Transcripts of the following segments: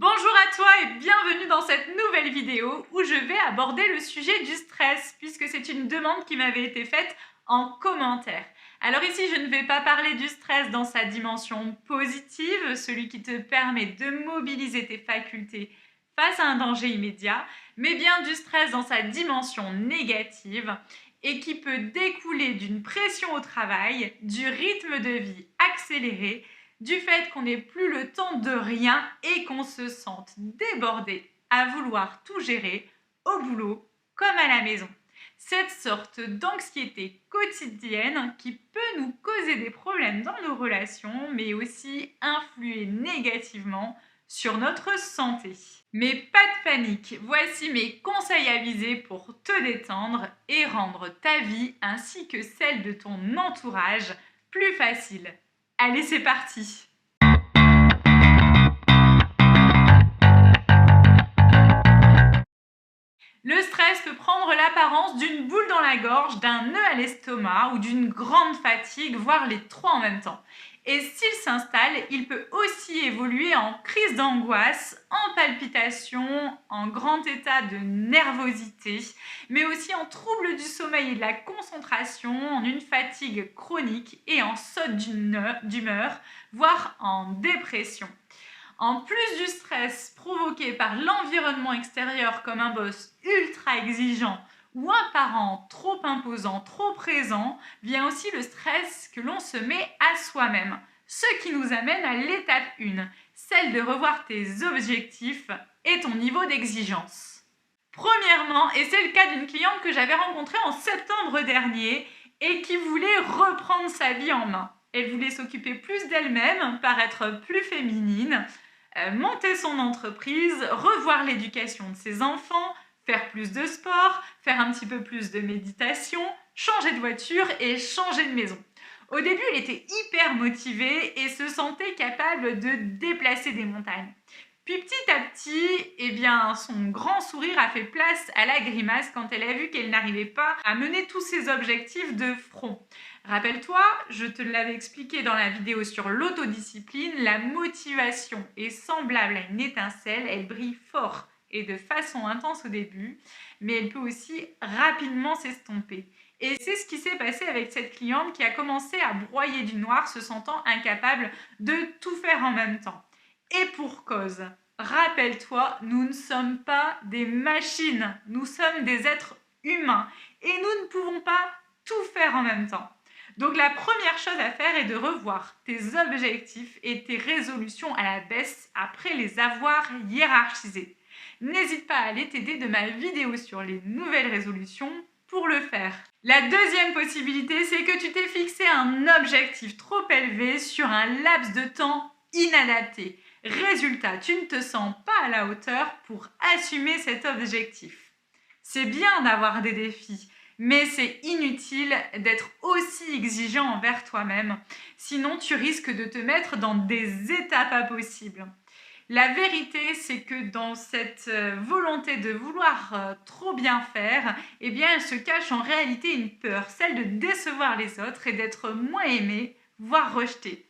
Bonjour à toi et bienvenue dans cette nouvelle vidéo où je vais aborder le sujet du stress puisque c'est une demande qui m'avait été faite en commentaire. Alors ici, je ne vais pas parler du stress dans sa dimension positive, celui qui te permet de mobiliser tes facultés face à un danger immédiat, mais bien du stress dans sa dimension négative et qui peut découler d'une pression au travail, du rythme de vie accéléré, du fait qu'on n'ait plus le temps de rien et qu'on se sente débordé à vouloir tout gérer au boulot comme à la maison. Cette sorte d'anxiété quotidienne qui peut nous causer des problèmes dans nos relations, mais aussi influer négativement sur notre santé. Mais pas de panique, voici mes conseils avisés pour te détendre et rendre ta vie ainsi que celle de ton entourage plus facile. Allez, c'est parti! Le stress peut prendre l'apparence d'une boule dans la gorge, d'un nœud à l'estomac ou d'une grande fatigue, voire les trois en même temps. Et s'il s'installe, il peut aussi évoluer en crise d'angoisse, en palpitations, en grand état de nervosité, mais aussi en troubles du sommeil et de la concentration, en une fatigue chronique et en saute d'humeur, voire en dépression. En plus du stress provoqué par l'environnement extérieur comme un boss ultra exigeant ou un parent trop imposant, trop présent, vient aussi le stress que l'on se met à soi-même. Ce qui nous amène à l'étape 1, celle de revoir tes objectifs et ton niveau d'exigence. Premièrement, et c'est le cas d'une cliente que j'avais rencontrée en septembre dernier et qui voulait reprendre sa vie en main. Elle voulait s'occuper plus d'elle-même, paraître plus féminine, monter son entreprise, revoir l'éducation de ses enfants, faire plus de sport, faire un petit peu plus de méditation, changer de voiture et changer de maison. Au début, elle était hyper motivée et se sentait capable de déplacer des montagnes. Puis petit à petit, son grand sourire a fait place à la grimace quand elle a vu qu'elle n'arrivait pas à mener tous ses objectifs de front. Rappelle-toi, je te l'avais expliqué dans la vidéo sur l'autodiscipline, la motivation est semblable à une étincelle, elle brille fort et de façon intense au début, mais elle peut aussi rapidement s'estomper. Et c'est ce qui s'est passé avec cette cliente qui a commencé à broyer du noir, se sentant incapable de tout faire en même temps. Et pour cause, rappelle-toi, nous ne sommes pas des machines, nous sommes des êtres humains et nous ne pouvons pas tout faire en même temps. Donc la première chose à faire est de revoir tes objectifs et tes résolutions à la baisse après les avoir hiérarchisés. N'hésite pas à aller t'aider de ma vidéo sur les nouvelles résolutions pour le faire. La deuxième possibilité, c'est que tu t'es fixé un objectif trop élevé sur un laps de temps inadapté. Résultat, tu ne te sens pas à la hauteur pour assumer cet objectif. C'est bien d'avoir des défis, mais c'est inutile d'être aussi exigeant envers toi-même. Sinon, tu risques de te mettre dans des états pas possibles. La vérité, c'est que dans cette volonté de vouloir trop bien faire, elle se cache en réalité une peur, celle de décevoir les autres et d'être moins aimé, voire rejeté.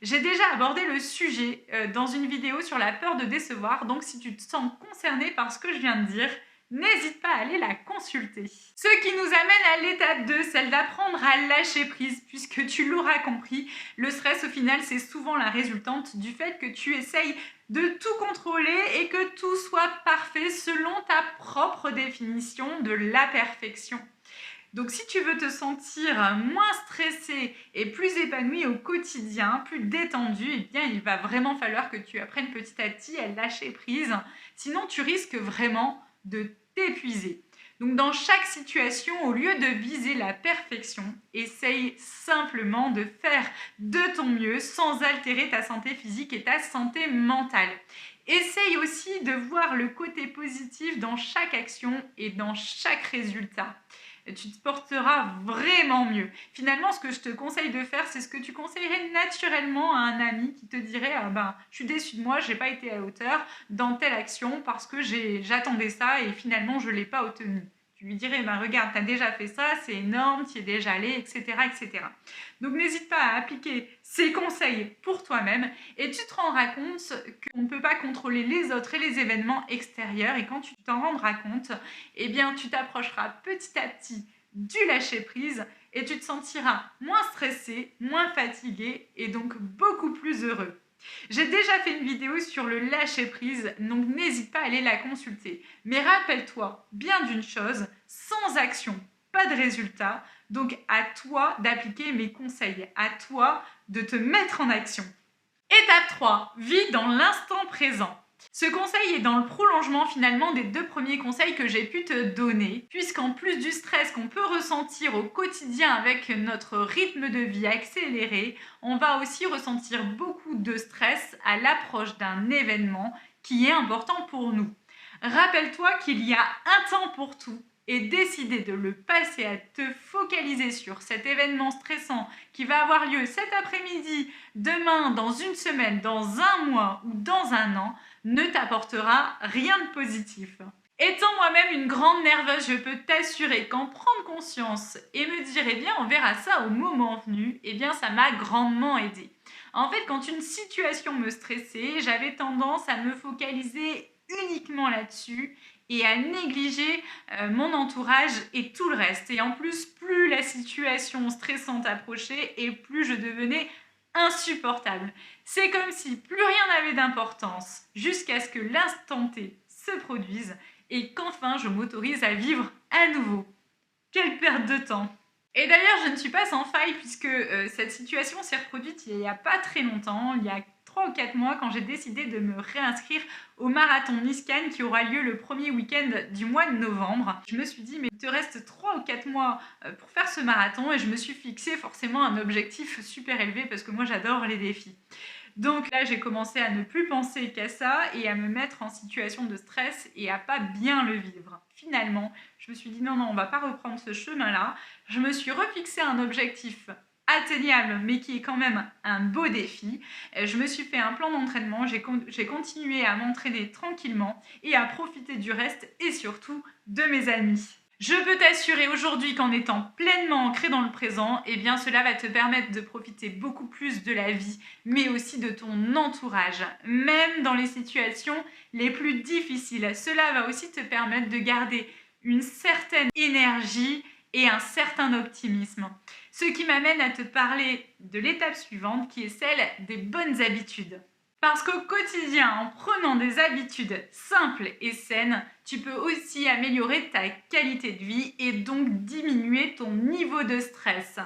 J'ai déjà abordé le sujet dans une vidéo sur la peur de décevoir, donc si tu te sens concerné par ce que je viens de dire, n'hésite pas à aller la consulter. Ce qui nous amène à l'étape 2, celle d'apprendre à lâcher prise, puisque tu l'auras compris, le stress au final c'est souvent la résultante du fait que tu essayes de tout contrôler et que tout soit parfait selon ta propre définition de la perfection. Donc si tu veux te sentir moins stressé et plus épanoui au quotidien, plus détendu, il va vraiment falloir que tu apprennes petit à petit à lâcher prise. Sinon, tu risques vraiment de t'épuiser. Donc dans chaque situation, au lieu de viser la perfection, essaye simplement de faire de ton mieux sans altérer ta santé physique et ta santé mentale. Essaye aussi de voir le côté positif dans chaque action et dans chaque résultat. Tu te porteras vraiment mieux. Finalement, ce que je te conseille de faire, c'est ce que tu conseillerais naturellement à un ami qui te dirait je suis déçu de moi, j'ai pas été à la hauteur dans telle action parce que j'attendais ça et finalement je l'ai pas obtenu. Tu lui dirais, ben regarde, tu as déjà fait ça, c'est énorme, tu y es déjà allé, etc., etc. Donc n'hésite pas à appliquer ces conseils pour toi-même et tu te rendras compte qu'on ne peut pas contrôler les autres et les événements extérieurs. Et quand tu t'en rendras compte, eh bien tu t'approcheras petit à petit du lâcher-prise et tu te sentiras moins stressé, moins fatigué et donc beaucoup plus heureux. J'ai déjà fait une vidéo sur le lâcher-prise, donc n'hésite pas à aller la consulter. Mais rappelle-toi bien d'une chose, sans action, pas de résultat. Donc à toi d'appliquer mes conseils, à toi de te mettre en action. Étape 3, vis dans l'instant présent. Ce conseil est dans le prolongement finalement des 2 premiers conseils que j'ai pu te donner, puisqu'en plus du stress qu'on peut ressentir au quotidien avec notre rythme de vie accéléré, on va aussi ressentir beaucoup de stress à l'approche d'un événement qui est important pour nous. Rappelle-toi qu'il y a un temps pour tout et décider de le passer à te focaliser sur cet événement stressant qui va avoir lieu cet après-midi, demain, dans une semaine, dans un mois ou dans un an, ne t'apportera rien de positif. Étant moi-même une grande nerveuse, je peux t'assurer qu'en prendre conscience et me dire, eh bien, on verra ça au moment venu, eh bien, ça m'a grandement aidé. En fait, quand une situation me stressait, j'avais tendance à me focaliser uniquement là-dessus et à négliger mon entourage et tout le reste. Et en plus, plus la situation stressante approchait et plus je devenais insupportable. C'est comme si plus rien n'avait d'importance jusqu'à ce que l'instant T se produise et qu'enfin je m'autorise à vivre à nouveau. Quelle perte de temps! Et d'ailleurs, je ne suis pas sans faille puisque cette situation s'est reproduite il n'y a pas très longtemps, il y a 3 ou 4 mois, quand j'ai décidé de me réinscrire au marathon Nice Cannes qui aura lieu le premier week-end du mois de novembre. Je me suis dit, mais il te reste 3 ou 4 mois pour faire ce marathon et je me suis fixé forcément un objectif super élevé parce que moi j'adore les défis. Donc là, j'ai commencé à ne plus penser qu'à ça et à me mettre en situation de stress et à pas bien le vivre. Finalement, je me suis dit non, on va pas reprendre ce chemin-là. Je me suis refixé un objectif atteignable, mais qui est quand même un beau défi. Je me suis fait un plan d'entraînement, j'ai continué à m'entraîner tranquillement et à profiter du reste et surtout de mes amis. Je peux t'assurer aujourd'hui qu'en étant pleinement ancré dans le présent, eh bien cela va te permettre de profiter beaucoup plus de la vie, mais aussi de ton entourage, même dans les situations les plus difficiles. Cela va aussi te permettre de garder une certaine énergie et un certain optimisme. Ce qui m'amène à te parler de l'étape suivante qui est celle des bonnes habitudes. Parce qu'au quotidien, en prenant des habitudes simples et saines, tu peux aussi améliorer ta qualité de vie et donc diminuer ton niveau de stress.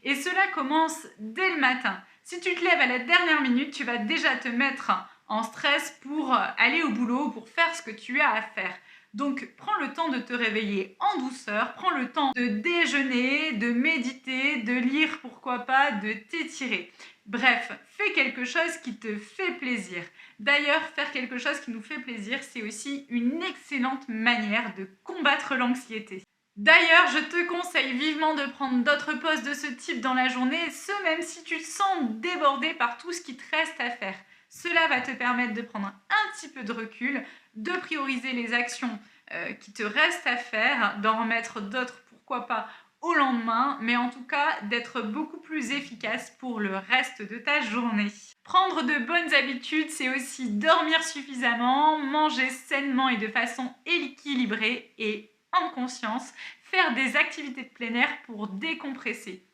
Et cela commence dès le matin. Si tu te lèves à la dernière minute, tu vas déjà te mettre en stress pour aller au boulot, pour faire ce que tu as à faire. Donc, prends le temps de te réveiller en douceur, prends le temps de déjeuner, de méditer, de lire, pourquoi pas, de t'étirer. Bref, fais quelque chose qui te fait plaisir. D'ailleurs, faire quelque chose qui nous fait plaisir, c'est aussi une excellente manière de combattre l'anxiété. D'ailleurs, je te conseille vivement de prendre d'autres pauses de ce type dans la journée, ce même si tu te sens débordé par tout ce qui te reste à faire. Cela va te permettre de prendre un petit peu de recul, de prioriser les actions qui te restent à faire, d'en remettre d'autres, pourquoi pas, au lendemain, mais en tout cas d'être beaucoup plus efficace pour le reste de ta journée. Prendre de bonnes habitudes, c'est aussi dormir suffisamment, manger sainement et de façon équilibrée et en conscience, faire des activités de plein air pour décompresser.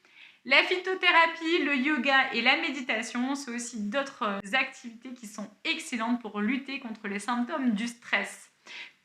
La phytothérapie, le yoga et la méditation, c'est aussi d'autres activités qui sont excellentes pour lutter contre les symptômes du stress.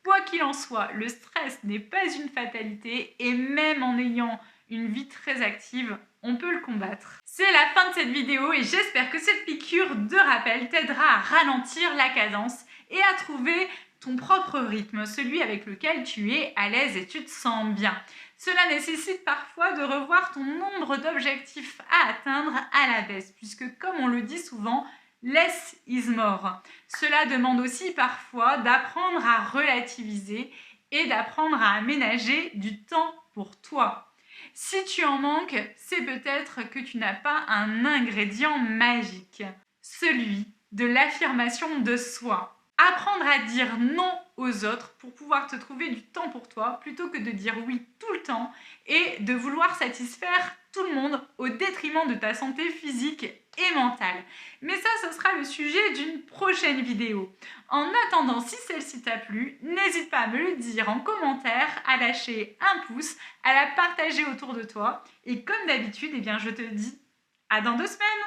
Quoi qu'il en soit, le stress n'est pas une fatalité et même en ayant une vie très active, on peut le combattre. C'est la fin de cette vidéo et j'espère que cette piqûre de rappel t'aidera à ralentir la cadence et à trouver ton propre rythme, celui avec lequel tu es à l'aise et tu te sens bien. Cela nécessite parfois de revoir ton nombre d'objectifs à atteindre à la baisse, puisque comme on le dit souvent, less is more. Cela demande aussi parfois d'apprendre à relativiser et d'apprendre à aménager du temps pour toi. Si tu en manques, c'est peut-être que tu n'as pas un ingrédient magique, celui de l'affirmation de soi. Apprendre à dire non aux autres pour pouvoir te trouver du temps pour toi plutôt que de dire oui tout le temps et de vouloir satisfaire tout le monde au détriment de ta santé physique et mentale. Mais ça, ce sera le sujet d'une prochaine vidéo. En attendant, si celle-ci t'a plu, n'hésite pas à me le dire en commentaire, à lâcher un pouce, à la partager autour de toi. Et comme d'habitude, eh bien, je te dis à dans 2 semaines.